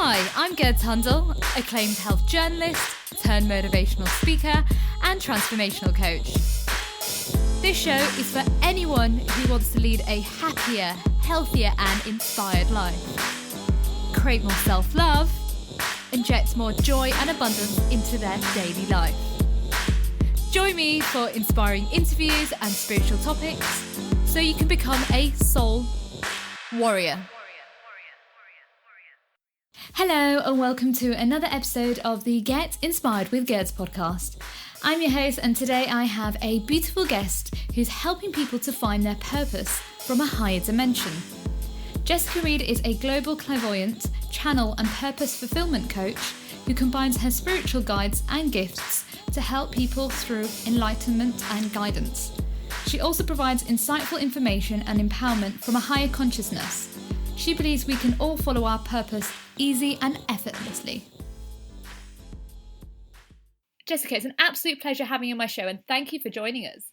Hi, I'm Gerd Tundle, acclaimed health journalist, turned motivational speaker, and transformational coach. This show is for anyone who wants to lead a happier, healthier, and inspired life. Create more self-love, inject more joy and abundance into their daily life. Join me for inspiring interviews and spiritual topics so you can become a soul warrior. Hello and welcome to another episode of the Get Inspired with Gerds podcast. I'm your host, and today I have a beautiful guest who's helping people to find their purpose from a higher dimension. Jessica Reid is a global clairvoyant, channel and purpose fulfillment coach who combines her spiritual guides and gifts to help people through enlightenment and guidance. She also provides insightful information and empowerment from a higher consciousness. She believes we can all follow our purpose easy and effortlessly. Jessica, it's an absolute pleasure having you on my show, and thank you for joining us.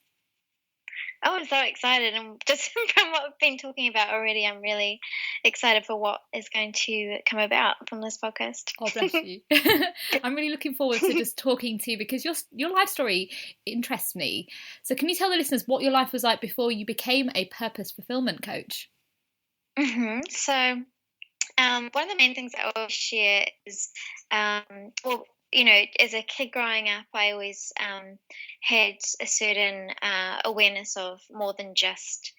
Oh, I'm so excited, and just from what we've been talking about already, I'm really excited for what is going to come about from this podcast. Oh, bless you. I'm really looking forward to just talking to you because your life story interests me. So can you tell the listeners what your life was like before you became a purpose fulfillment coach? So one of the main things I always share is, as a kid growing up, I always had a certain awareness of more than just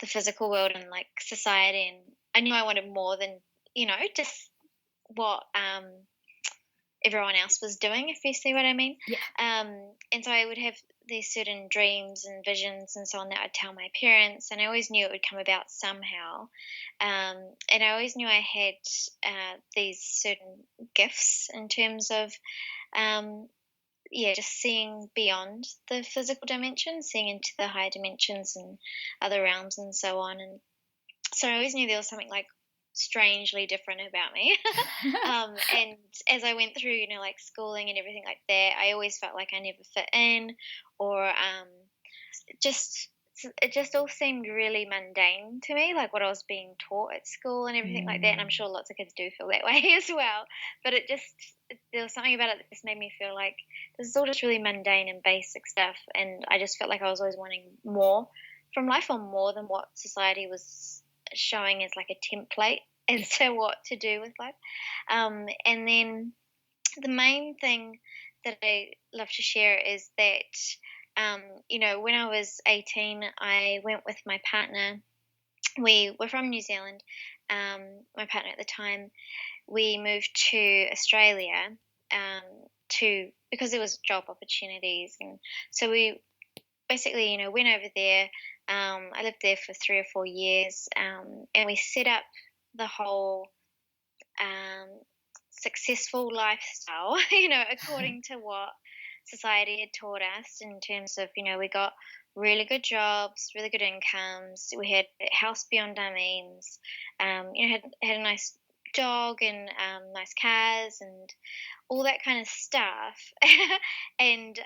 the physical world and like society, and I knew I wanted more than just what everyone else was doing, if you see what I mean. Yeah. And so I would have these certain dreams and visions and so on that I'd tell my parents, and I always knew it would come about somehow. And I always knew I had these certain gifts in terms of just seeing beyond the physical dimension, seeing into the higher dimensions and other realms and so on. And so I always knew there was something like strangely different about me. And as I went through, like schooling and everything like that, I always felt like I never fit in, or it just all seemed really mundane to me, like what I was being taught at school and everything like that. And I'm sure lots of kids do feel that way as well. But there was something about it that just made me feel like this is all just really mundane and basic stuff. And I just felt like I was always wanting more from life, or more than what society was showing as like a template as to what to do with life. And then the main thing that I love to share is that when I was 18, I went with my partner. We were from New Zealand. My partner at the time, we moved to Australia because there was job opportunities, and so we basically went over there. I lived there for 3 or 4 years, and we set up the whole successful lifestyle, according to what society had taught us, in terms of, we got really good jobs, really good incomes. We had a house beyond our means, had a nice dog and nice cars and all that kind of stuff, and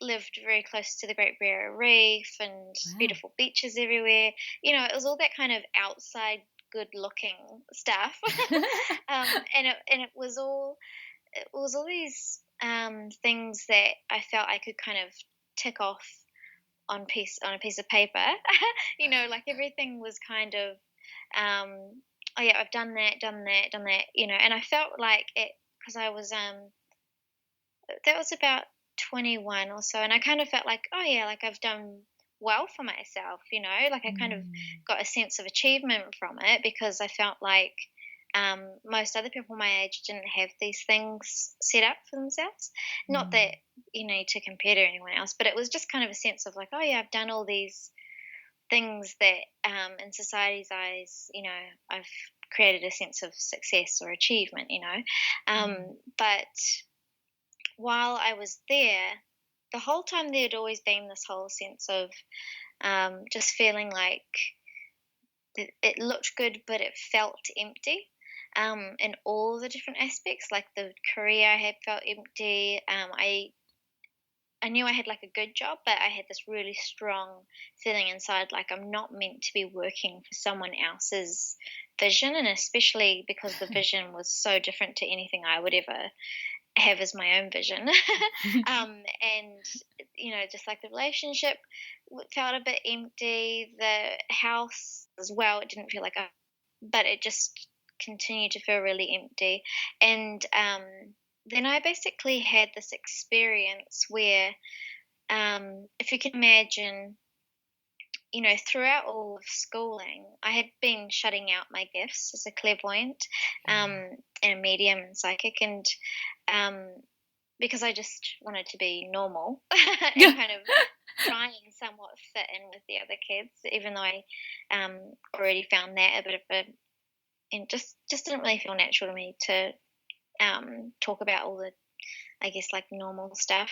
lived very close to the Great Barrier Reef and beautiful beaches everywhere. It was all that kind of outside good-looking stuff, and it was all these things that I felt I could kind of tick off on a piece of paper. Like everything was kind of I've done that, and I felt like it, because I was that was about 21 or so, and I kind of felt like, like I've done well for myself, like I kind of got a sense of achievement from it, because I felt like most other people my age didn't have these things set up for themselves. Not that to compare to anyone else, but it was just kind of a sense of like, I've done all these things that in society's eyes, I've created a sense of success or achievement, but while I was there, the whole time there had always been this whole sense of just feeling like it looked good, but it felt empty. In all the different aspects, like the career I had felt empty. I knew I had like a good job, but I had this really strong feeling inside like I'm not meant to be working for someone else's vision, and especially because the vision was so different to anything I would ever have as my own vision. And just like the relationship felt a bit empty. The house as well, it didn't feel like but it just continued to feel really empty. And then I basically had this experience where, if you can imagine, throughout all of schooling, I had been shutting out my gifts as a clairvoyant, and a medium and psychic, and because I just wanted to be normal and kind of try and somewhat fit in with the other kids, even though I already found that a bit of and just didn't really feel natural to me to talk about all the, I guess, like normal stuff.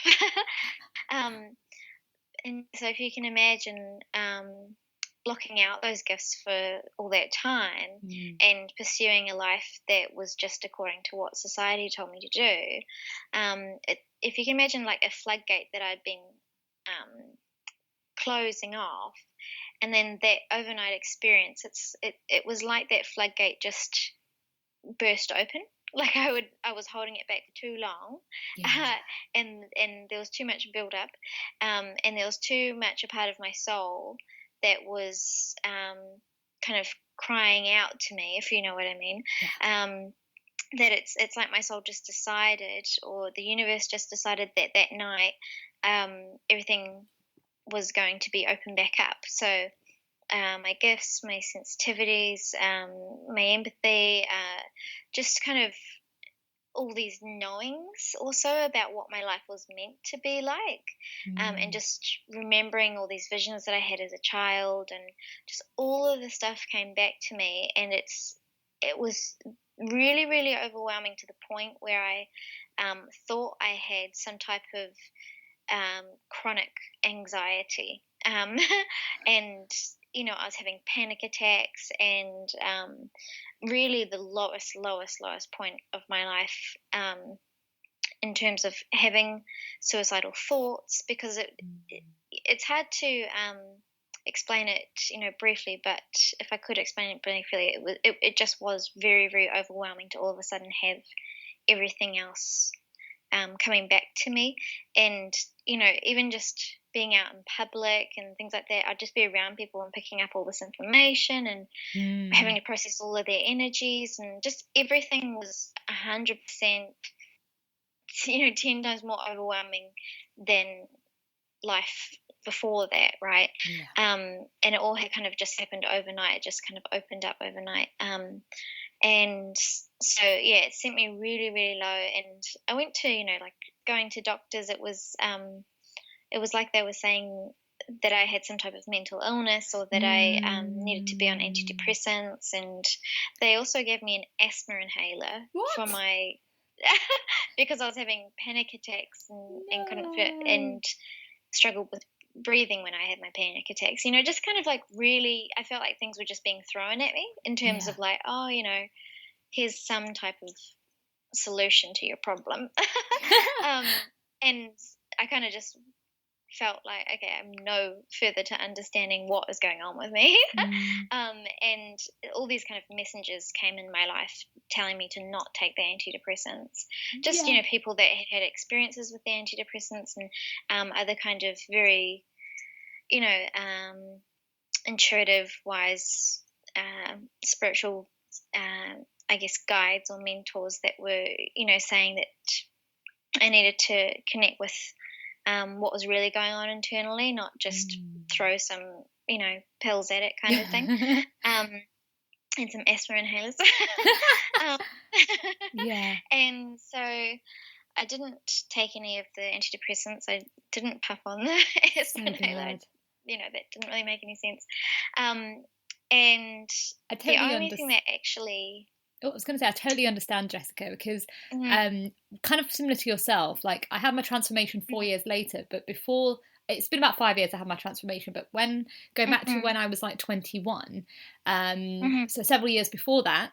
And so if you can imagine blocking out those gifts for all that time and pursuing a life that was just according to what society told me to do, if you can imagine like a floodgate that I'd been closing off, and then that overnight experience, it was like that floodgate just burst open. Like I was holding it back for too long, and there was too much build up, and there was too much a part of my soul that was kind of crying out to me, if you know what I mean. That it's like my soul just decided, or the universe just decided that night, everything was going to be opened back up. So my gifts, my sensitivities, my empathy, just kind of all these knowings also about what my life was meant to be like, and just remembering all these visions that I had as a child, and just all of the stuff came back to me, and it was really, really overwhelming to the point where I thought I had some type of chronic anxiety, and I was having panic attacks, and really the lowest point of my life, in terms of having suicidal thoughts, because it's hard to explain it, briefly, but if I could explain it briefly, it just was very, very overwhelming to all of a sudden have everything else coming back to me. And even just being out in public and things like that, I'd just be around people and picking up all this information and having to process all of their energies, and just everything was 100%, 10 times more overwhelming than life before that, right? And it all had kind of just happened overnight. It just kind of opened up overnight. And so, it sent me really, really low. And I went to, like going to doctors, it was like they were saying that I had some type of mental illness, or that I needed to be on antidepressants. And they also gave me an asthma inhaler for my because I was having panic attacks and couldn't fit, and struggled with breathing when I had my panic attacks. Just kind of like really, I felt like things were just being thrown at me in terms of like, oh, here's some type of solution to your problem. And I kind of just felt like, okay, I'm no further to understanding what is going on with me. And all these kind of messengers came in my life telling me to not take the antidepressants. Just, people that had experiences with the antidepressants, and other kind of very, intuitive, wise, spiritual, I guess, guides or mentors that were, saying that I needed to connect with what was really going on internally, not just throw some, pills at it kind of thing, and some asthma inhalers. And so I didn't take any of the antidepressants. I didn't puff on the asthma inhaler. That didn't really make any sense. And I totally the only thing that actually... I was going to say, I totally understand, Jessica, because kind of similar to yourself, like I had my transformation 4 years later, but before, it's been about 5 years I had my transformation, but when going back to when I was like 21, so several years before that,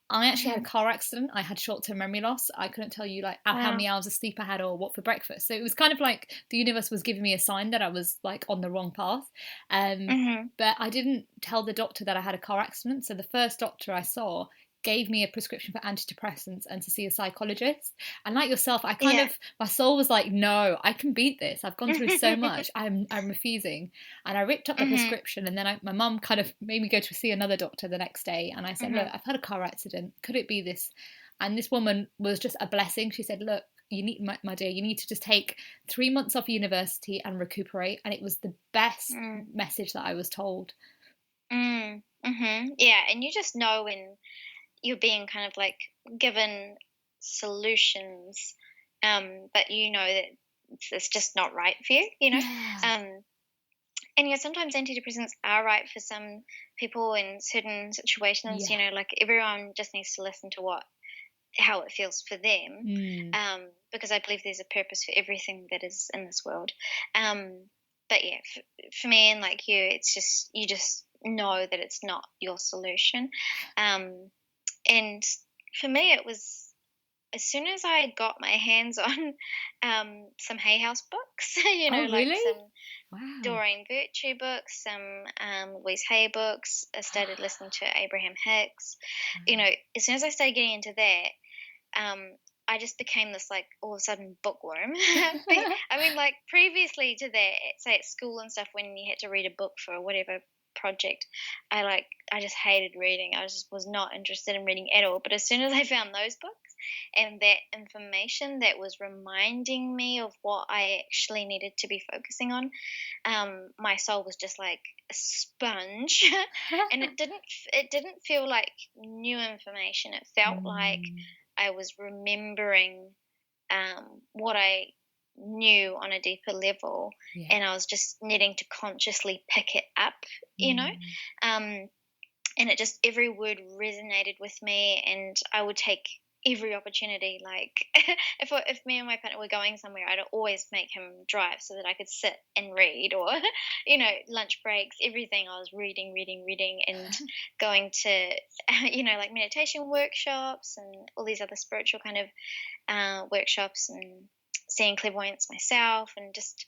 I actually had a car accident. I had short-term memory loss. I couldn't tell you like how many hours of sleep I had or what for breakfast. So it was kind of like the universe was giving me a sign that I was like on the wrong path. But I didn't tell the doctor that I had a car accident. So the first doctor I saw gave me a prescription for antidepressants and to see a psychologist. And like yourself, I kind of, my soul was like, no, I can beat this. I've gone through so much. I'm refusing. And I ripped up the prescription, and then my mum kind of made me go to see another doctor the next day. And I said, look, I've had a car accident. Could it be this? And this woman was just a blessing. She said, look, you need, my dear, you need to just take 3 months off university and recuperate. And it was the best message that I was told. Yeah, and you just know when you're being kind of like given solutions, but you know that it's just not right for you, you know. And yeah, sometimes antidepressants are right for some people in certain situations. You know, like everyone just needs to listen to how it feels for them, because I believe there's a purpose for everything that is in this world. But yeah, for me and like you, it's just you just know that it's not your solution. And for me, it was as soon as I got my hands on some Hay House books, you know, like some Doreen Virtue books, some Louise Hay books. I started listening to Abraham Hicks. You know, as soon as I started getting into that, I just became this like all of a sudden bookworm. I mean, like previously to that, say at school and stuff, when you had to read a book for whatever project, I just hated reading. I just was not interested in reading at all. But as soon as I found those books and that information that was reminding me of what I actually needed to be focusing on, my soul was just like a sponge. And it didn't feel like new information. It felt like I was remembering what I knew on a deeper level, and I was just needing to consciously pick it up, you know. And it just, every word resonated with me, and I would take every opportunity. Like if me and my partner were going somewhere, I'd always make him drive so that I could sit and read, or you know, lunch breaks, everything. I was reading and going to you know, like meditation workshops and all these other spiritual kind of workshops, and seeing clairvoyance myself, and just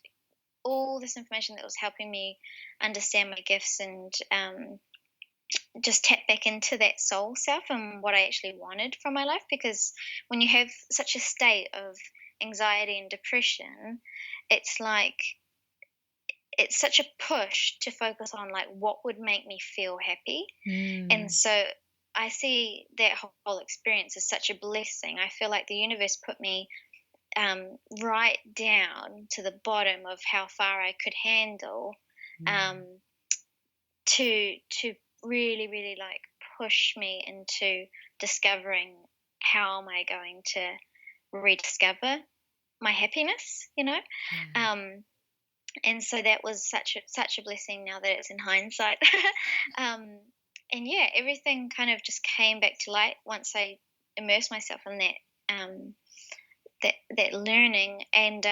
all this information that was helping me understand my gifts, and just tap back into that soul self and what I actually wanted from my life. Because when you have such a state of anxiety and depression, it's like it's such a push to focus on like what would make me feel happy. And so I see that whole experience as such a blessing. I feel like the universe put me right down to the bottom of how far I could handle, to really like push me into discovering how am I going to rediscover my happiness, you know. And so that was such a blessing now that it's in hindsight. And yeah, everything kind of just came back to light once I immersed myself in that learning, and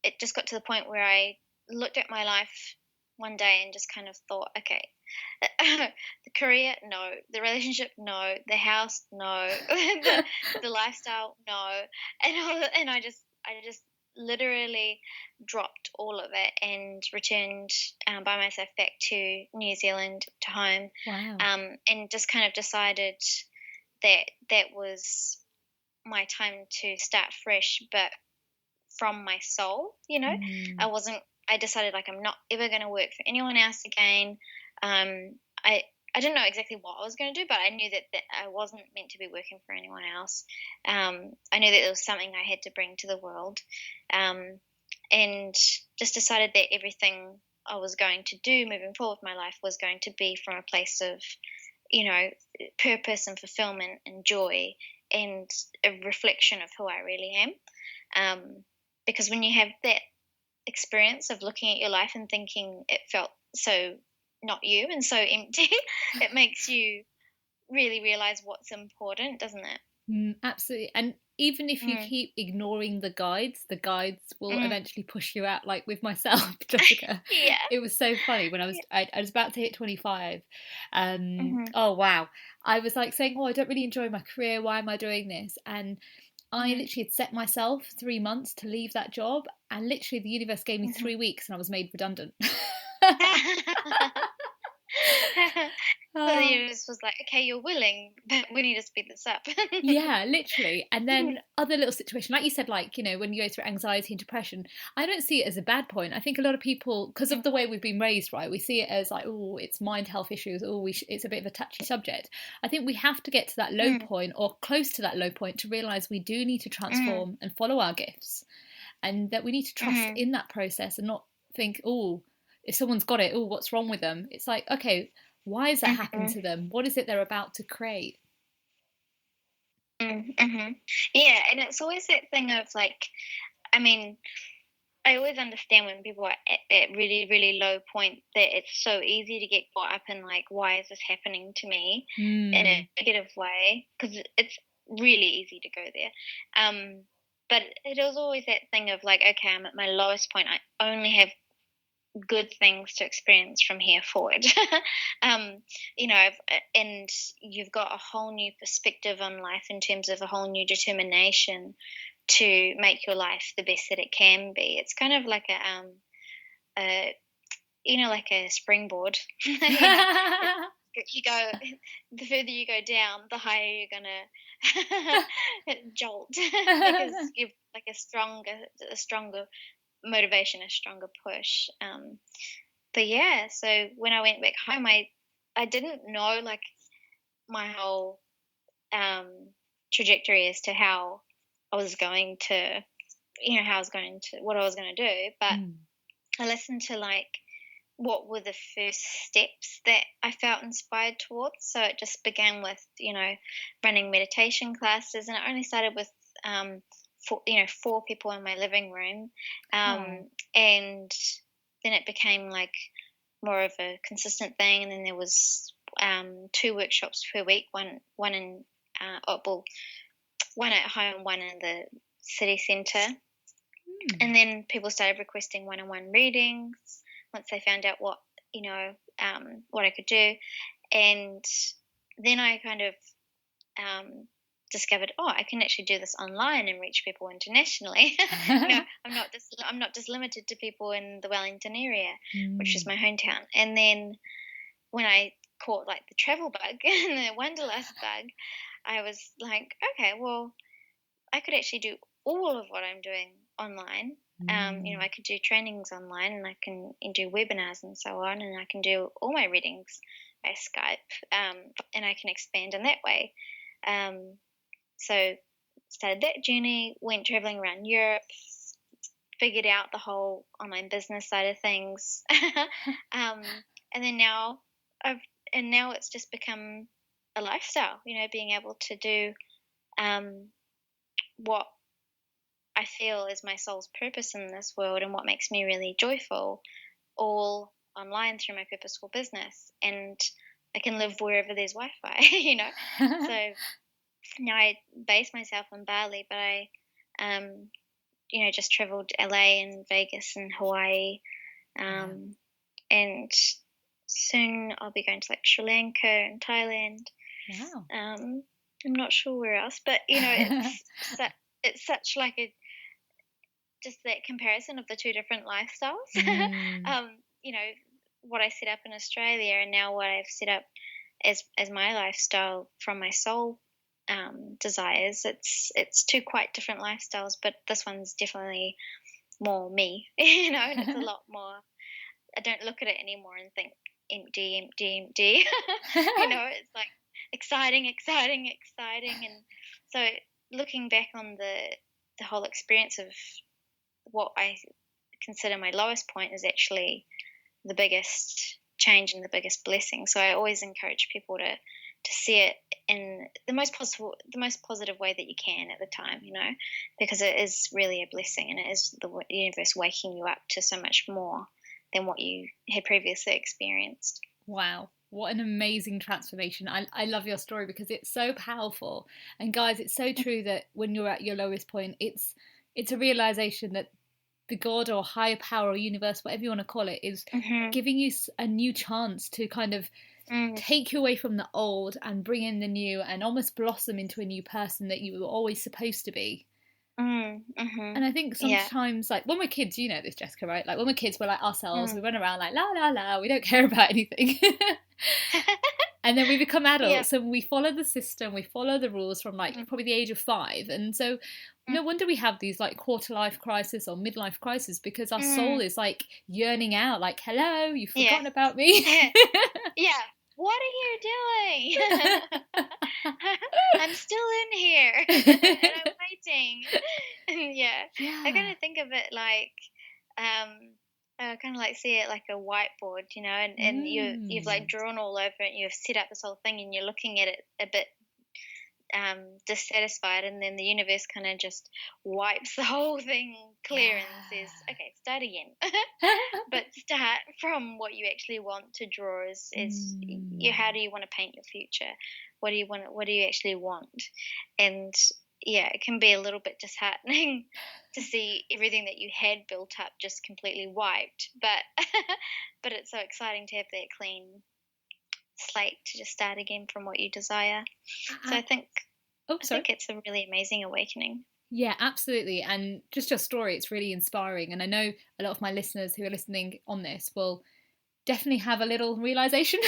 it just got to the point where I looked at my life one day and just kind of thought, okay, the career, no, the relationship, no, the house, no, the lifestyle, no, and I just literally dropped all of it and returned by myself back to New Zealand, to home. And just kind of decided that was my time to start fresh, but from my soul, you know. I decided like I'm not ever going to work for anyone else again. I didn't know exactly what I was going to do, but I knew that I wasn't meant to be working for anyone else. I knew that it was something I had to bring to the world, and just decided that everything I was going to do moving forward with my life was going to be from a place of, you know, purpose and fulfillment and joy, and a reflection of who I really am. Because when you have that experience of looking at your life and thinking it felt so not you and so empty, it makes you really realize what's important, doesn't it? Absolutely. And even if you keep ignoring the guides will eventually push you out. Like with myself, Jessica, Yeah. it was so funny when I was about to hit 25. Oh wow, I was like saying, oh, I don't really enjoy my career. Why am I doing this? And I literally had set myself 3 months to leave that job, and literally the universe gave me 3 weeks, and I was made redundant. So the universe was like, okay, you're willing, but we need to speed this up. Yeah, literally. And then other little situation, like you said, like, you know, when you go through anxiety and depression, I don't see it as a bad point. I think a lot of people, because of the way we've been raised, right, we see it as like, oh, it's mind health issues, oh, it's a bit of a touchy subject. I think we have to get to that low point or close to that low point to realise we do need to transform and follow our gifts, and that we need to trust in that process and not think, oh, if someone's got it, oh, what's wrong with them? It's like, okay, why has that happened to them? What is it they're about to create? Yeah, and it's always that thing of like, I mean, I always understand when people are at really, really low point that it's so easy to get caught up in like, why is this happening to me in a negative way? Because it's really easy to go there. But it was always that thing of like, okay, I'm at my lowest point. I only have good things to experience from here forward. You know, and you've got a whole new perspective on life in terms of a whole new determination to make your life the best that it can be. It's kind of like like a springboard. You go, the further you go down, the higher you're gonna jolt because you've like a stronger motivation, a stronger push. But yeah, so when I went back home, I didn't know like my whole trajectory as to how I was going to, what I was going to do. But I listened to like what were the first steps that I felt inspired towards. So it just began with, running meditation classes, and it only started with 4 people in my living room, and then it became like more of a consistent thing. And then there was 2 workshops per week, one in one at home, one in the city centre. And then people started requesting one-on-one readings once they found out what I could do. And then I kind of discovered, I can actually do this online and reach people internationally. I'm not just limited to people in the Wellington area, which is my hometown. And then when I caught like the travel bug and the wanderlust bug, I was like, okay, well, I could actually do all of what I'm doing online. I could do trainings online, and I can do webinars and so on, and I can do all my readings by Skype, and I can expand in that way. So started that journey, went traveling around Europe, figured out the whole online business side of things, and then now it's just become a lifestyle. Being able to do what I feel is my soul's purpose in this world and what makes me really joyful, all online through my purposeful business. And I can live wherever there's Wi-Fi, So now I base myself in Bali, but I, just traveled LA and Vegas and Hawaii. And soon I'll be going to like Sri Lanka and Thailand. Wow. I'm not sure where else, but, it's such like just that comparison of the 2 different lifestyles. What I set up in Australia and now what I've set up as my lifestyle from my soul desires. It's 2 quite different lifestyles, but this one's definitely more me, and it's a lot more. I don't look at it anymore and think empty. It's like exciting. And so looking back on the whole experience of what I consider my lowest point is actually the biggest change and the biggest blessing. So I always encourage people to see it in the most positive way that you can at the time, because it is really a blessing, and it is the universe waking you up to so much more than what you had previously experienced. Wow. What an amazing transformation. I love your story because it's so powerful. And guys, it's so true that when you're at your lowest point, it's a realization that the God or higher power or universe, whatever you want to call it, is giving you a new chance to kind of take you away from the old and bring in the new and almost blossom into a new person that you were always supposed to be. And I think sometimes, like when we're kids, you know this, Jessica, right? Like when we're kids, we're like ourselves, we run around like la la la, we don't care about anything. And then we become adults and we follow the system, we follow the rules from like probably the age of 5. And so no wonder we have these like quarter life crisis or midlife crisis, because our soul is like yearning out, like, hello, you've forgotten about me. What are you doing? I'm still in here and I'm waiting. I kind of think of it like I kind of like see it like a whiteboard, you know, and you've like drawn all over it, and you've set up this whole thing, and you're looking at it a bit dissatisfied, and then the universe kind of just wipes the whole thing clear and says, okay, start again. But start from what you actually want to draw is how do you want to paint your future? What do you actually want? And it can be a little bit disheartening to see everything that you had built up just completely wiped, but it's so exciting to have that clean slate to just start again from what you desire. So I think it's a really amazing awakening. Yeah, absolutely. And just your story, it's really inspiring. And I know a lot of my listeners who are listening on this will definitely have a little realization.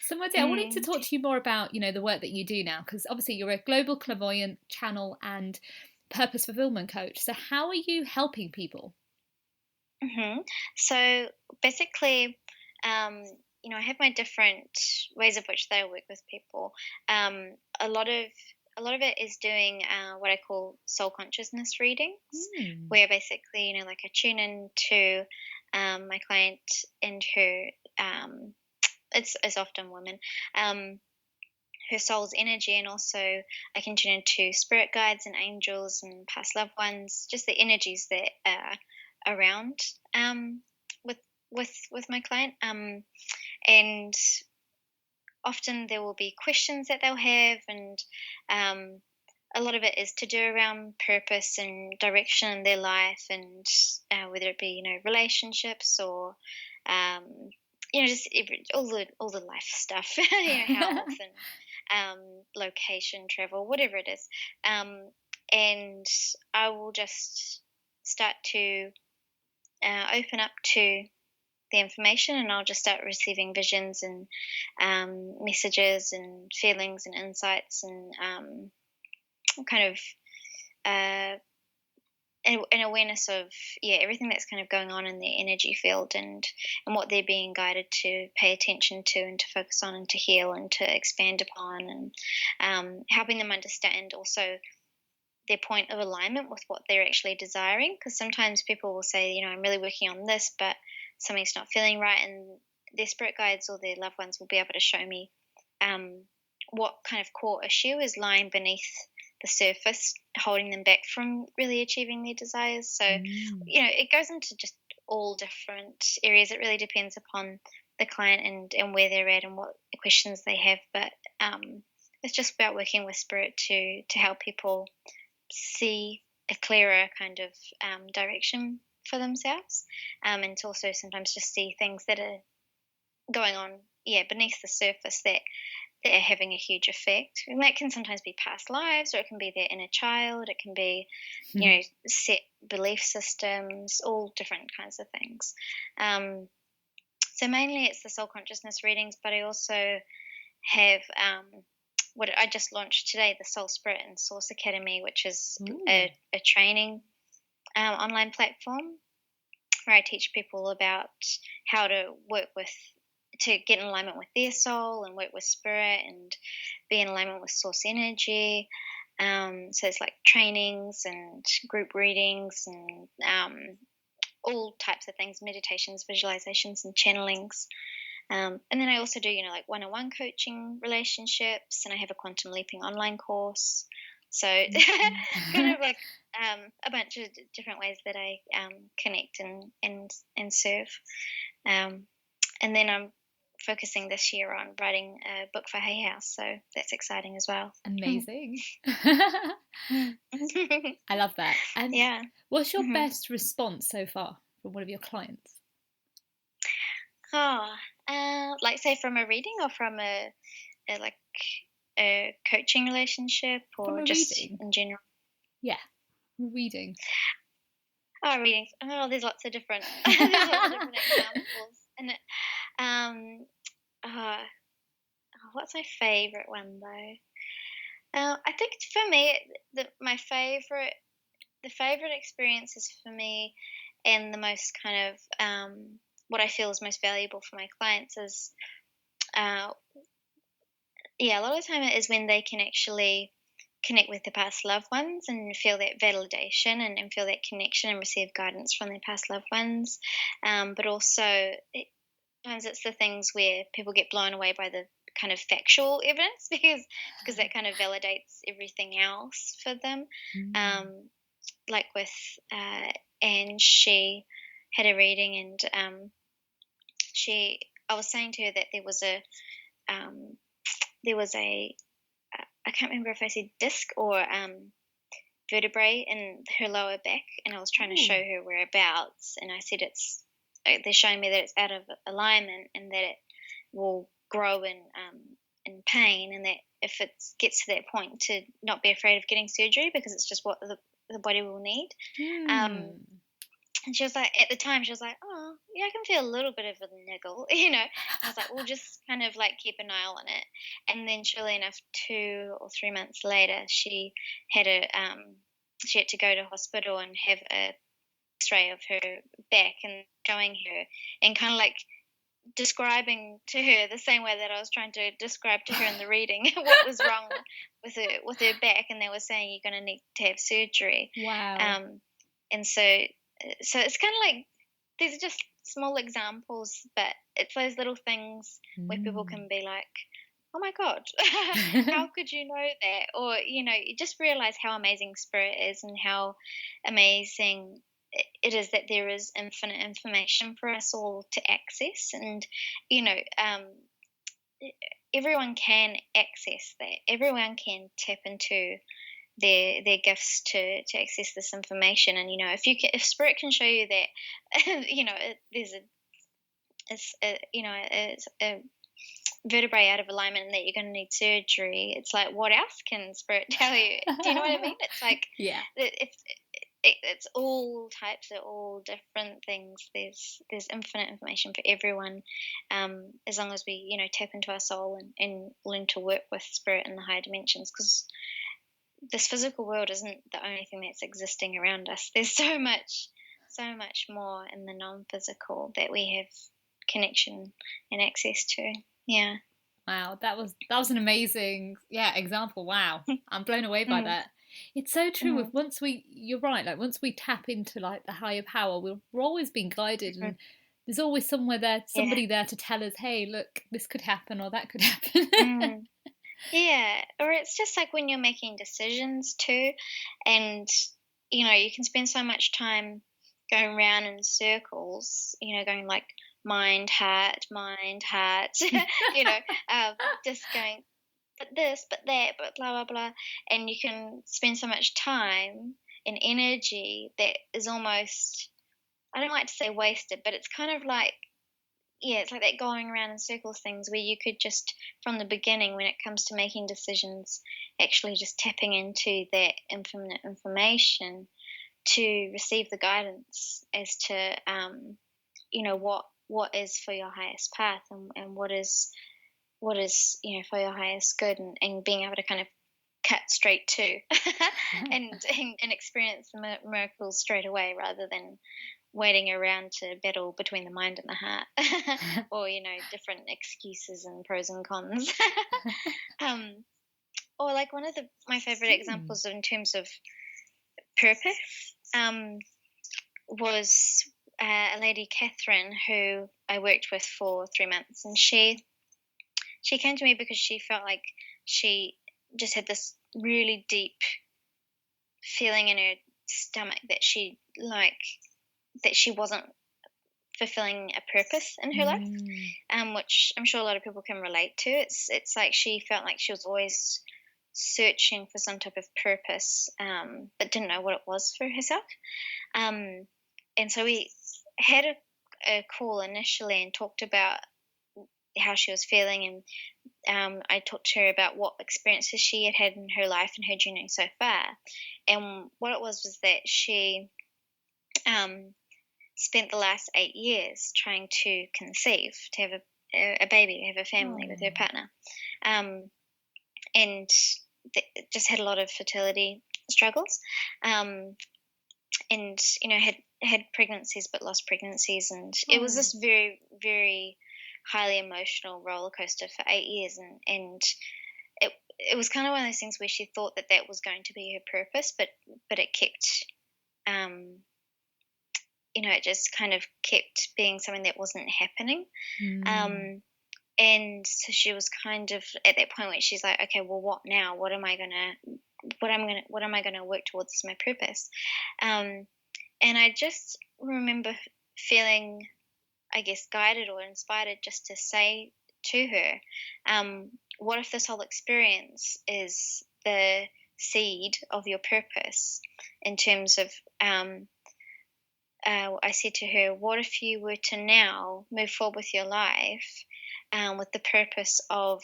So Marty, I wanted to talk to you more about, you know, the work that you do now, because obviously you're a global clairvoyant, channel and purpose fulfillment coach. So how are you helping people? So basically, you know, I have my different ways of which I work with people. A lot of it is doing what I call soul consciousness readings, where basically, you know, like I tune in to my client and her, it's often women, her soul's energy, and also I can tune into spirit guides and angels and past loved ones, just the energies that are around with my client, and often there will be questions that they'll have, and a lot of it is to do around purpose and direction in their life, and whether it be, you know, relationships or you know, just all the life stuff, you know, health and location, travel, whatever it is, and I will just start to open up to the information, and I'll just start receiving visions and messages and feelings and insights and kind of an awareness of everything that's kind of going on in their energy field, and what they're being guided to pay attention to and to focus on and to heal and to expand upon, and helping them understand also their point of alignment with what they're actually desiring, because sometimes people will say, you know, I'm really working on this, but something's not feeling right, and their spirit guides or their loved ones will be able to show me what kind of core issue is lying beneath the surface, holding them back from really achieving their desires. So, you know, it goes into just all different areas. It really depends upon the client and where they're at and what questions they have. But it's just about working with spirit to help people see a clearer kind of direction for themselves, and to also sometimes just see things that are going on beneath the surface that are having a huge effect. And that can sometimes be past lives, or it can be their inner child, it can be you know, set belief systems, all different kinds of things. So mainly it's the soul consciousness readings, but I also have what I just launched today, the Soul Spirit and Source Academy, which is a training online platform where I teach people about how to to get in alignment with their soul and work with spirit and be in alignment with source energy. So it's like trainings and group readings and all types of things, meditations, visualizations, and channelings. And then I also do, you know, like one-on-one coaching relationships, and I have a quantum leaping online course. So kind of like a bunch of different ways that I connect and serve. And then focusing this year on writing a book for Hay House, so that's exciting as well. Amazing. I love that. And yeah. what's your best response so far from one of your clients? Like say from a reading or from a coaching relationship, or just reading. in general? Yeah, reading. Oh, readings. Oh, there's lots of different examples. And what's my favorite one though? I think for me, the favorite experiences for me, and the most kind of what I feel is most valuable for my clients is, a lot of the time it is when they can actually connect with their past loved ones and feel that validation and feel that connection and receive guidance from their past loved ones. But also, sometimes it's the things where people get blown away by the kind of factual evidence because that kind of validates everything else for them. Like with Anne, she had a reading, and I was saying to her that there was a I can't remember if I said disc or vertebrae in her lower back, and I was trying to show her whereabouts, and I said they're showing me that it's out of alignment and that it will grow in pain, and that if it gets to that point, to not be afraid of getting surgery because it's just what the body will need. And she was like, at the time, she was like, oh, yeah, I can feel a little bit of a niggle, you know. I was like, well, just kind of like keep an eye on it. And then, surely enough, 2 or 3 months later, she had to go to hospital and have a X-ray of her back, and showing her and kind of like describing to her the same way that I was trying to describe to her in the reading what was wrong with her back, and they were saying you're going to need to have surgery. Wow. And so it's kind of like, these are just small examples, but it's those little things where people can be like, oh my God, how could you know that? Or, you know, you just realize how amazing spirit is, and how amazing it is that there is infinite information for us all to access. And, you know, everyone can access that. Everyone can tap into their gifts to access this information. And, you know, if spirit can show you that, you know, there's a vertebrae out of alignment and that you're going to need surgery, it's like, what else can spirit tell you? Do you know what I mean? It's like, yeah, it's all types, of all different things. There's infinite information for everyone, as long as we, you know, tap into our soul and learn to work with spirit in the higher dimensions, because this physical world isn't the only thing that's existing around us. There's so much more in the non-physical that we have connection and access to. Yeah. Wow, that was an amazing example. Wow, I'm blown away by that. It's so true. You're right. Like, once we tap into like the higher power, we're always being guided, and there's always somebody there to tell us, hey, look, this could happen or that could happen. Yeah, or it's just like when you're making decisions too, and, you know, you can spend so much time going around in circles, you know, going like mind, heart, you know, just going, but this, but that, but blah, blah, blah. And you can spend so much time and energy that is almost, I don't like to say wasted, but it's kind of like, it's like that going around in circles things, where you could just, from the beginning, when it comes to making decisions, actually just tapping into that infinite information to receive the guidance as to, you know, what is for your highest path, and what is, you know, for your highest good, and being able to kind of cut straight to and experience the miracles straight away, rather than waiting around to battle between the mind and the heart, or, you know, different excuses and pros and cons. Or like one of my favorite examples in terms of purpose was a lady, Catherine, who I worked with for 3 months, and she came to me because she felt like she just had this really deep feeling in her stomach that she wasn't fulfilling a purpose in her life, which I'm sure a lot of people can relate to. It's like she felt like she was always searching for some type of purpose, but didn't know what it was for herself. And so we had a call initially and talked about how she was feeling, and I talked to her about what experiences she had had in her life and her journey so far. And what it was that she spent the last 8 years trying to conceive, to have a baby, to have a family with her partner, and just had a lot of fertility struggles, and had pregnancies but lost pregnancies, and it was this very, very highly emotional roller coaster for 8 years, and it was kind of one of those things where she thought that was going to be her purpose, but it kept it just kind of kept being something that wasn't happening. And so she was kind of at that point where she's like, okay, well, what now? What am I gonna work towards as my purpose? And I just remember feeling, I guess, guided or inspired just to say to her, what if this whole experience is the seed of your purpose? In terms of, I said to her, what if you were to now move forward with your life with the purpose of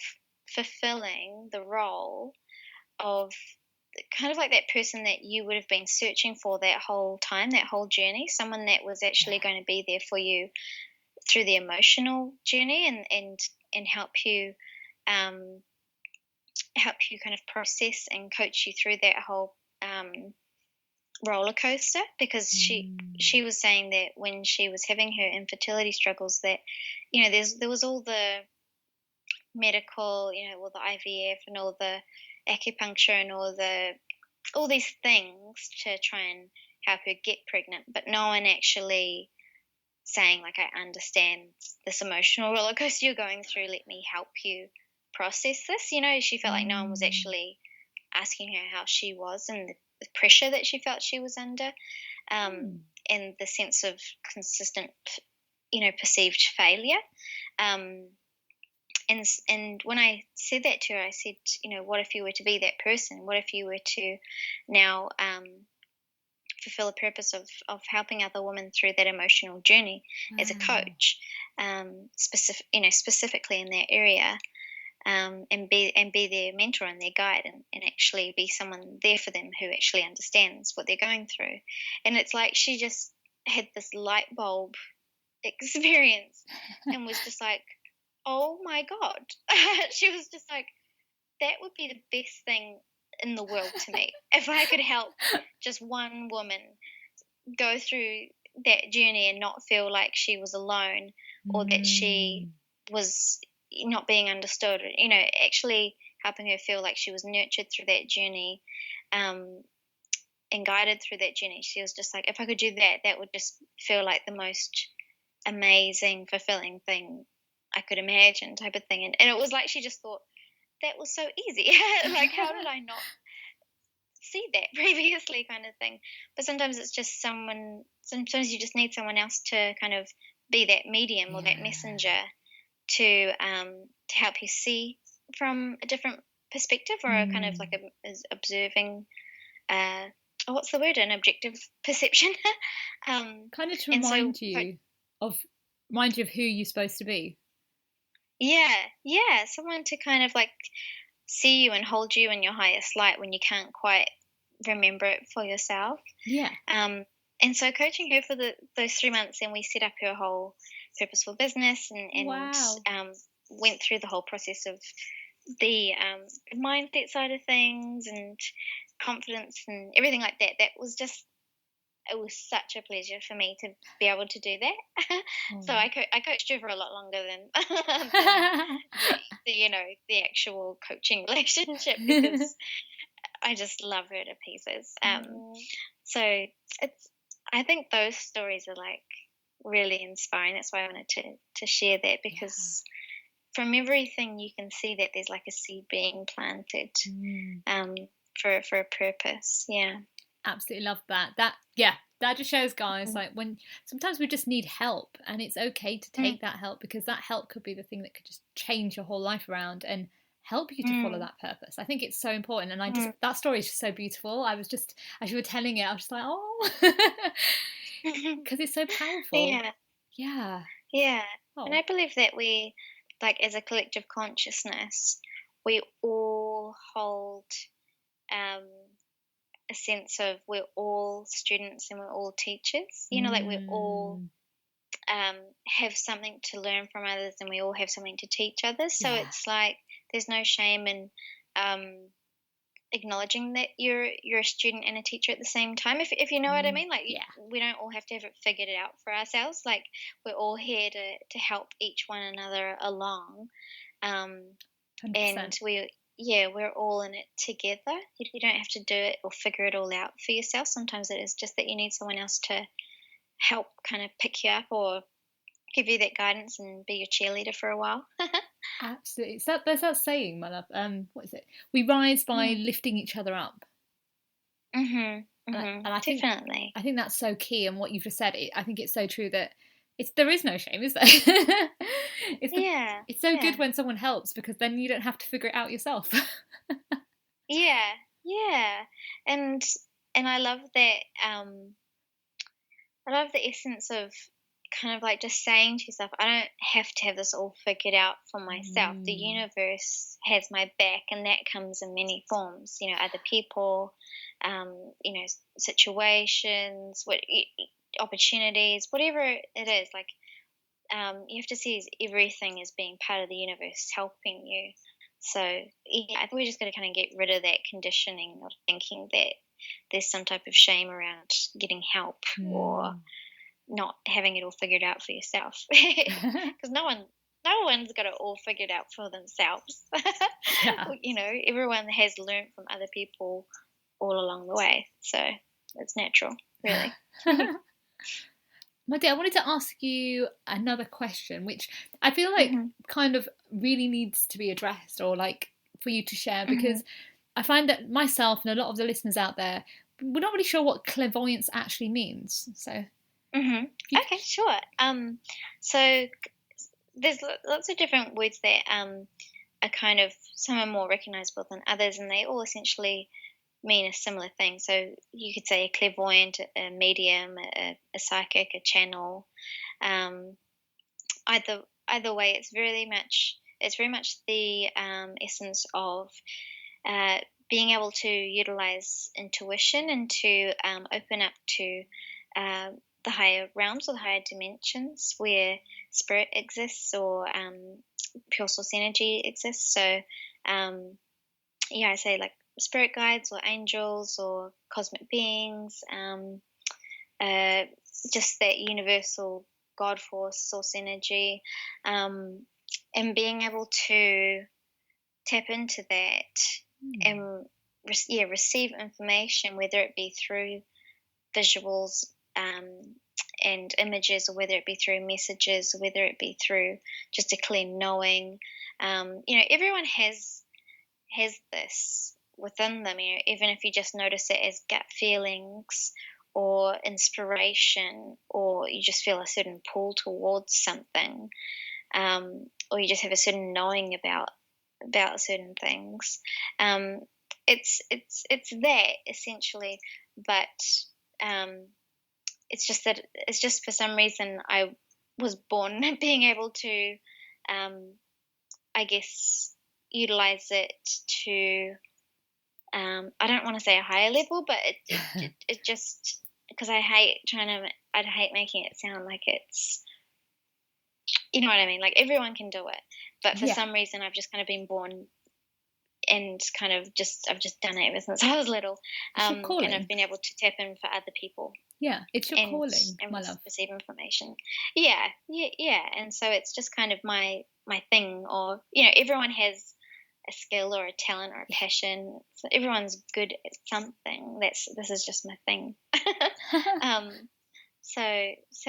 fulfilling the role of kind of like that person that you would have been searching for that whole time, that whole journey, someone that was actually going to be there for you through the emotional journey and help you kind of process and coach you through that whole roller coaster, because she was saying that when she was having her infertility struggles, that there was all the medical, all the IVF and all the acupuncture and all these things to try and help her get pregnant, but no one actually saying, like, I understand this emotional roller coaster you're going through, let me help you process this. She felt like no one was actually asking her how she was, and the pressure that she felt she was under, and the sense of consistent, perceived failure. And when I said that to her, I said, what if you were to be that person? What if you were to now fulfill a purpose of helping other women through that emotional journey as a coach, specifically in that area, and be their mentor and their guide, and actually be someone there for them who actually understands what they're going through. And it's like she just had this light bulb experience and was just like, oh my God. She was just like, that would be the best thing in the world to me. If I could help just one woman go through that journey and not feel like she was alone, or that she was not being understood, actually helping her feel like she was nurtured through that journey, and guided through that journey. She was just like, if I could do that, that would just feel like the most amazing, fulfilling thing I could imagine, type of thing. And it was like she just thought, that was so easy. Like, how did I not see that previously, kind of thing? But sometimes it's just sometimes you just need someone else to kind of be that medium or that messenger to help you see from a different perspective, or a kind of like observing, what's the word? An objective perception. Kind of to remind you of who you're supposed to be. Yeah, someone to kind of like see you and hold you in your highest light when you can't quite remember it for yourself. Yeah. And so coaching her for those 3 months, and we set up her whole purposeful business, and went through the whole process of the mindset side of things and confidence and everything like that. It was such a pleasure for me to be able to do that. So I coached her for a lot longer than the actual coaching relationship, because I just love her to pieces. So I think those stories are like really inspiring. That's why I wanted to share that, because from everything you can see that there's like a seed being planted for a purpose. Yeah. Absolutely love that. That just shows, guys, like when sometimes we just need help, and it's okay to take that help, because that help could be the thing that could just change your whole life around and help you to follow that purpose. I think it's so important, and I just that story is just so beautiful. I was just, as you were telling it, I was just like, oh, because it's so powerful. Yeah. And I believe that we, like, as a collective consciousness, we all hold a sense of we're all students and we're all teachers. You know, like we all have something to learn from others, and we all have something to teach others. So it's like there's no shame in acknowledging that you're a student and a teacher at the same time. If you know what I mean, like we don't all have to have it figured out for ourselves. Like we're all here to help each one another along, and we're all in it together. You don't have to do it or figure it all out for yourself. Sometimes it is just that you need someone else to help kind of pick you up or give you that guidance and be your cheerleader for a while. Absolutely. So there's that saying, my love. What is it? We rise by lifting each other up. And I think, definitely. I think that's so key. And what you've just said, I think it's so true that there is no shame, is there? It's so good when someone helps, because then you don't have to figure it out yourself. And I love that. I love the essence of kind of like just saying to yourself, I don't have to have this all figured out for myself. The universe has my back, and that comes in many forms. You know, other people, you know, situations, opportunities, whatever it is. Like, you have to see everything as being part of the universe helping you. So I think we just got to kind of get rid of that conditioning of thinking that there's some type of shame around getting help or not having it all figured out for yourself, because no one's got it all figured out for themselves. You know, everyone has learned from other people all along the way, so it's natural, really. My dear, I wanted to ask you another question, which I feel like kind of really needs to be addressed, or like for you to share, because I find that myself and a lot of the listeners out there, we're not really sure what clairvoyance actually means. So, okay, sure. So there's lots of different words that are kind of, some are more recognizable than others, and they all essentially mean a similar thing. So you could say a clairvoyant, a medium, a psychic, a channel. Either way, it's very much the essence of being able to utilize intuition and to open up to the higher realms or the higher dimensions where spirit exists, or pure source energy exists. So I say like spirit guides or angels or cosmic beings, just that universal God force, source energy, and being able to tap into that and receive information, whether it be through visuals and images, or whether it be through messages, or whether it be through just a clear knowing. You know, everyone has this within them, you know, even if you just notice it as gut feelings or inspiration, or you just feel a certain pull towards something, or you just have a certain knowing about certain things. It's that essentially, but it's just for some reason I was born being able to, I guess, utilize it to, I don't want to say a higher level, but it just, because I'd hate making it sound like it's, you know what I mean? Like everyone can do it, but for some reason I've just kind of been born and kind of I've just done it ever since I was little. And I've been able to tap in for other people. Yeah, it's your calling, and my love. Receive information. Yeah. And so it's just kind of my thing, or, you know, everyone has a skill or a talent or a passion. So everyone's good at something. This is just my thing. So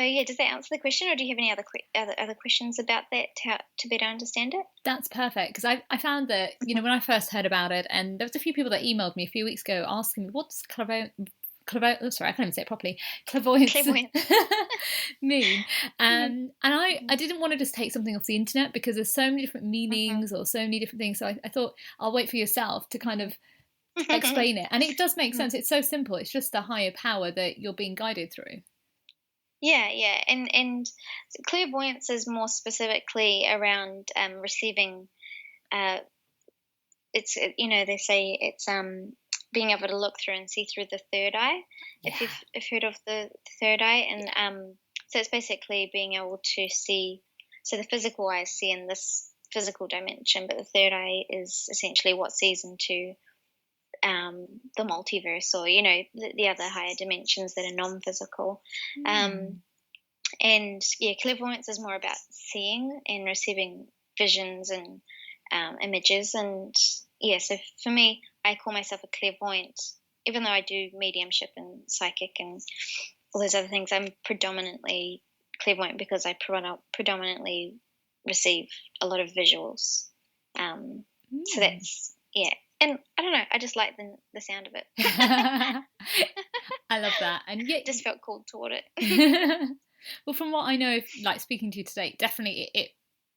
yeah, does that answer the question, or do you have any other questions about that to better understand it? That's perfect, because I found that, you know, when I first heard about it, and there was a few people that emailed me a few weeks ago asking me, what's sorry, I can't even say it properly. Clairvoyance. mean? And I didn't want to just take something off the internet, because there's so many different meanings or so many different things. So I thought I'll wait for yourself to kind of explain it. And it does make sense. It's so simple. It's just a higher power that you're being guided through. Yeah, and clairvoyance is more specifically around receiving. It's they say it's being able to look through and see through the third eye. Yeah. If you've heard of the third eye, and so it's basically being able to see. So the physical eyes see in this physical dimension, but the third eye is essentially what sees into the multiverse, or the other higher dimensions that are non-physical. And clairvoyance is more about seeing and receiving visions and images. And so for me, I call myself a clairvoyant, even though I do mediumship and psychic and all those other things. I'm predominantly clairvoyant because I predominantly receive a lot of visuals. So that's and I don't know, I just like the sound of it. I love that. And yet just felt called toward it. Well, from what I know, like speaking to you today, definitely it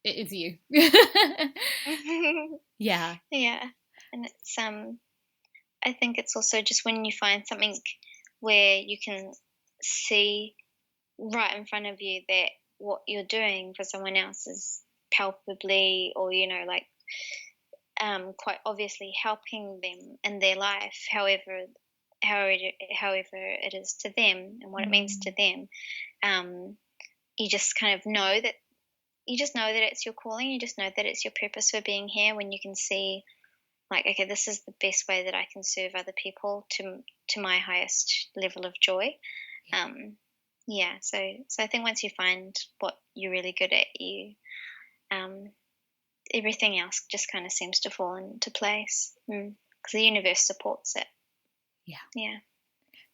is you. Yeah. And it's I think it's also just when you find something where you can see right in front of you that what you're doing for someone else is palpably, or quite obviously helping them in their life, however it is to them and what it means to them. You just kind of know that it's your calling. You just know that it's your purpose for being here, when you can see, like, okay, this is the best way that I can serve other people to my highest level of joy. So I think once you find what you're really good at, everything else just kind of seems to fall into place, because the universe supports it. Yeah.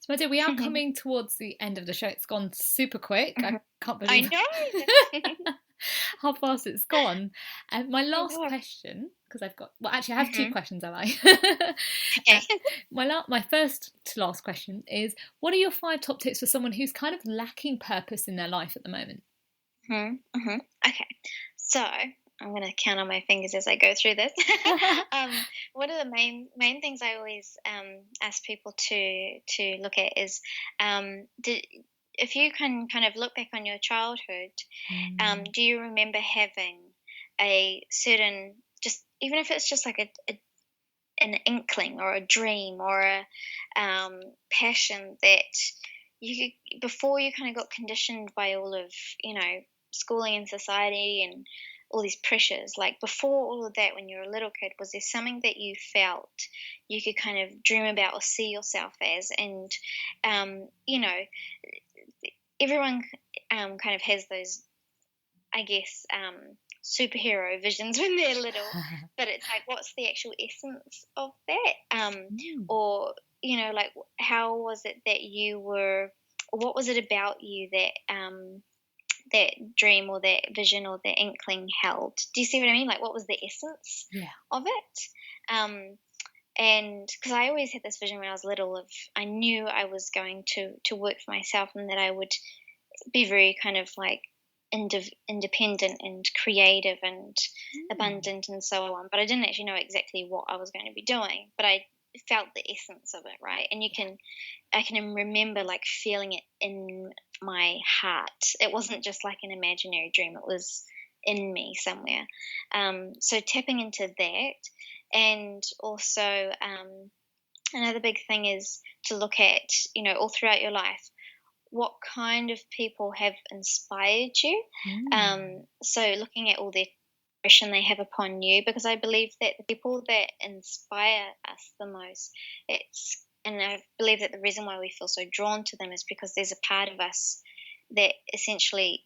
So, my dear, we are coming towards the end of the show. It's gone super quick. I can't believe I know. how fast it's gone. And my last question, because I have two questions, have I? Okay. My first to last question is, what are your 5 top tips for someone who's kind of lacking purpose in their life at the moment? Okay, so I'm going to count on my fingers as I go through this. One of the main things I always ask people to look at is, if you can kind of look back on your childhood, do you remember having a certain, just even if it's just like an inkling or a dream or a passion that you, before you kind of got conditioned by all of schooling and society and all these pressures, like before all of that, when you were a little kid, was there something that you felt you could kind of dream about or see yourself as? And everyone kind of has those, I guess, superhero visions when they're little, but it's like, what's the actual essence of that? Or like, how was it that you were, what was it about you that that dream or that vision or that inkling held? Do you see what I mean? Like, what was the essence of it? And because I always had this vision when I was little of, I knew I was going to work for myself, and that I would be very kind of like independent and creative and abundant and so on. But I didn't actually know exactly what I was going to be doing, but I felt the essence of it, right? And I can remember like feeling it in my heart. It wasn't just like an imaginary dream, it was in me somewhere. So tapping into that. And also another big thing is to look at, all throughout your life, what kind of people have inspired you. So looking at all the impression they have upon you, because I believe that the people that inspire us the most, and I believe that the reason why we feel so drawn to them is because there's a part of us that essentially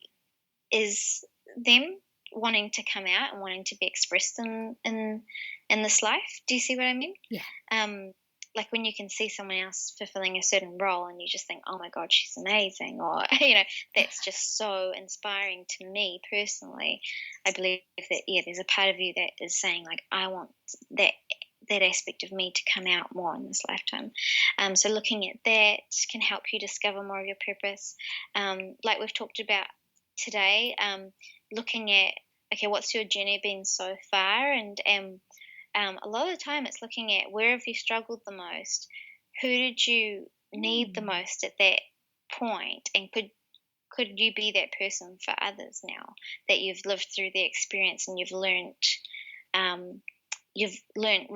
is them wanting to come out and wanting to be expressed in this life. Do you see what I mean? Yeah. Like when you can see someone else fulfilling a certain role and you just think, oh my God, she's amazing, or that's just so inspiring to me personally. I believe that there's a part of you that is saying like, I want that that aspect of me to come out more in this lifetime. So looking at that can help you discover more of your purpose. Like we've talked about today, looking at, okay, what's your journey been so far? And a lot of the time it's looking at where have you struggled the most? Who did you need the most at that point? And could you be that person for others now that you've lived through the experience and you've learned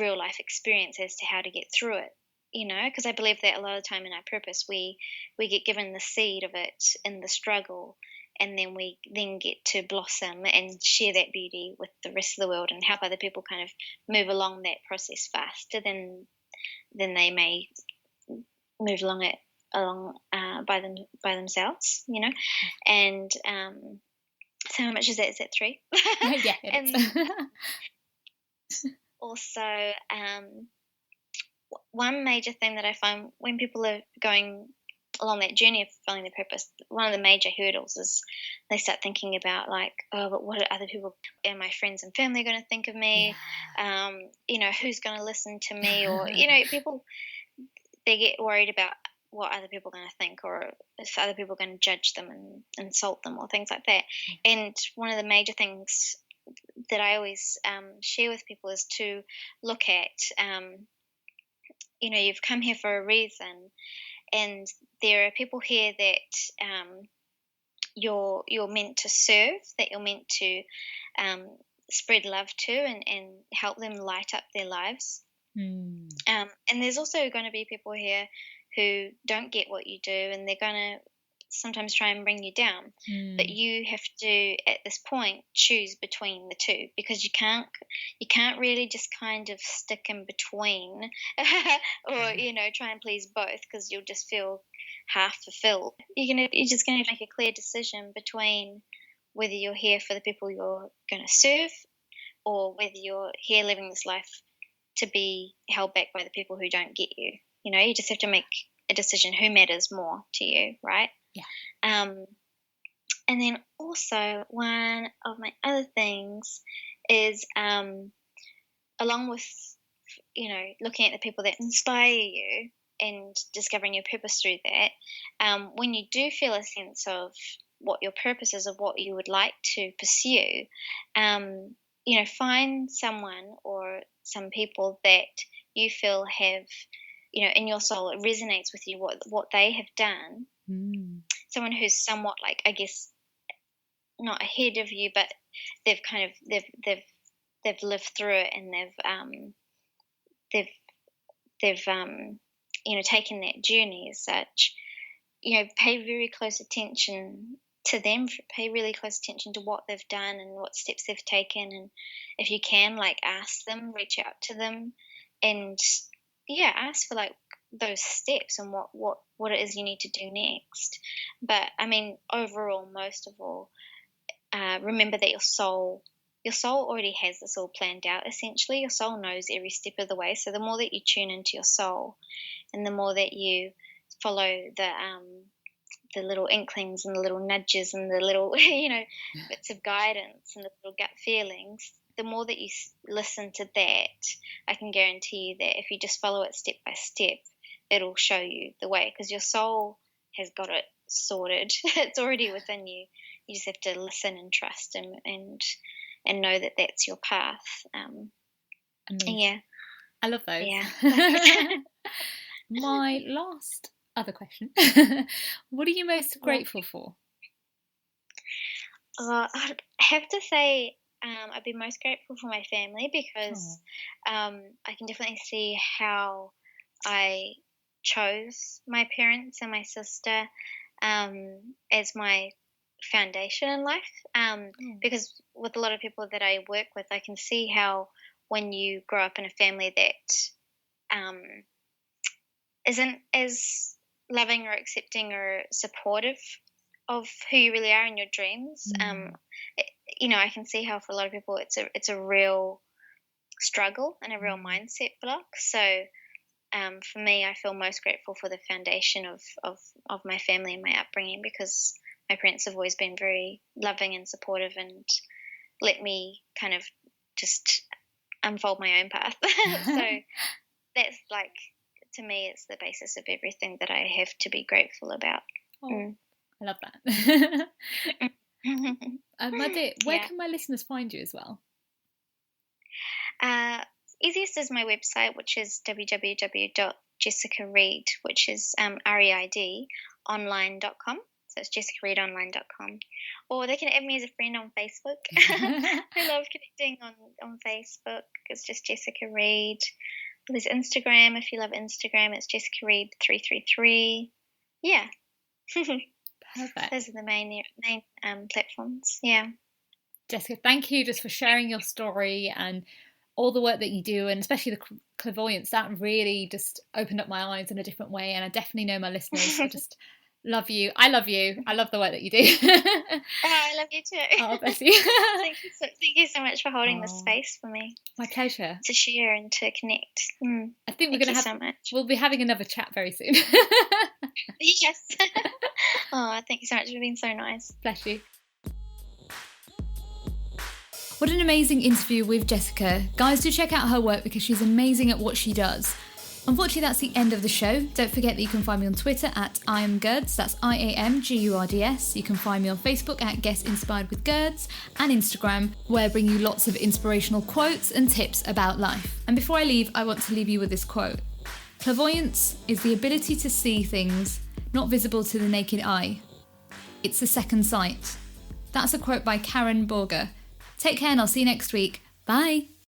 real life experience as to how to get through it, because I believe that a lot of the time in our purpose, we get given the seed of it in the struggle, and then we then get to blossom and share that beauty with the rest of the world and help other people kind of move along that process faster than they may move along it by themselves, and so how much is that? Is that 3? Yeah, and also, one major thing that I find when people are going along that journey of fulfilling their purpose, one of the major hurdles is they start thinking about like, oh, but what are other people and my friends and family going to think of me? Yeah. Who's going to listen to me? Or, people, they get worried about what other people are going to think, or if other people are going to judge them and insult them or things like that. And one of the major things that I always share with people is to look at, you've come here for a reason, and there are people here that you're meant to serve, that you're meant to spread love to and help them light up their lives. And there's also going to be people here who don't get what you do, and they're going to sometimes try and bring you down. But you have to, at this point, choose between the two, because you can't really just kind of stick in between or try and please both, because you'll just feel half fulfilled. You're just going to make a clear decision between whether you're here for the people you're going to serve, or whether you're here living this life to be held back by the people who don't get you. You just have to make a decision who matters more to you, right? Yeah. And then also one of my other things is, along with, looking at the people that inspire you and discovering your purpose through that, when you do feel a sense of what your purpose is, of what you would like to pursue, find someone or some people that you feel have, in your soul, it resonates with you, what they have done. Someone who's somewhat like, I guess, not ahead of you, but they've kind of they've lived through it, and they've taken that journey as such. Pay very close attention to them, pay really close attention to what they've done and what steps they've taken, and if you can, like, ask them, reach out to them, and ask for like those steps and what it is you need to do next. But I mean, overall, most of all, remember that your soul already has this all planned out. Essentially, your soul knows every step of the way. So the more that you tune into your soul, and the more that you follow the little inklings and the little nudges and the little bits of guidance and the little gut feelings, the more that you listen to that, I can guarantee you that if you just follow it step by step, it'll show you the way, because your soul has got it sorted. It's already within you. You just have to listen and trust and know that that's your path. Yeah. I love those. Yeah. My last other question. What are you most grateful for? I'd have to say I'd be most grateful for my family, because I can definitely see how I chose my parents and my sister as my foundation in life, because with a lot of people that I work with, I can see how when you grow up in a family that isn't as loving or accepting or supportive of who you really are in your dreams, I can see how for a lot of people it's a real struggle and a real mindset block. So for me, I feel most grateful for the foundation of my family and my upbringing, because my parents have always been very loving and supportive and let me kind of just unfold my own path. So that's like, to me, it's the basis of everything that I have to be grateful about. Oh, I love that. My dear, where Yeah. can my listeners find you as well? Easiest is my website, which is www.jessicareid, which is REID online.com. So it's jessicareidonline.com. Or they can add me as a friend on Facebook. I love connecting on Facebook. It's just Jessica Reid. There's Instagram. If you love Instagram, it's Jessica Reid 333. Yeah. Perfect. Those are the main platforms. Yeah. Jessica, thank you just for sharing your story and all the work that you do, and especially the clairvoyance. That really just opened up my eyes in a different way, and I definitely know my listeners will just love you. I love you. I love the work that you do. I love you too. Oh, bless you. Thank you so much for holding this space for me. My pleasure. To share and to connect. I think we're going to have. We'll be having another chat very soon. Yes. Oh, thank you so much for being so nice. Bless you. What an amazing interview with Jessica. Guys, do check out her work because she's amazing at what she does. Unfortunately, that's the end of the show. Don't forget that you can find me on Twitter at IamGurds, that's IAMGURDS. You can find me on Facebook at Get Inspired with Gurds, and Instagram, where I bring you lots of inspirational quotes and tips about life. And before I leave, I want to leave you with this quote. Clairvoyance is the ability to see things not visible to the naked eye. It's the second sight. That's a quote by Karen Borger. Take care and I'll see you next week. Bye.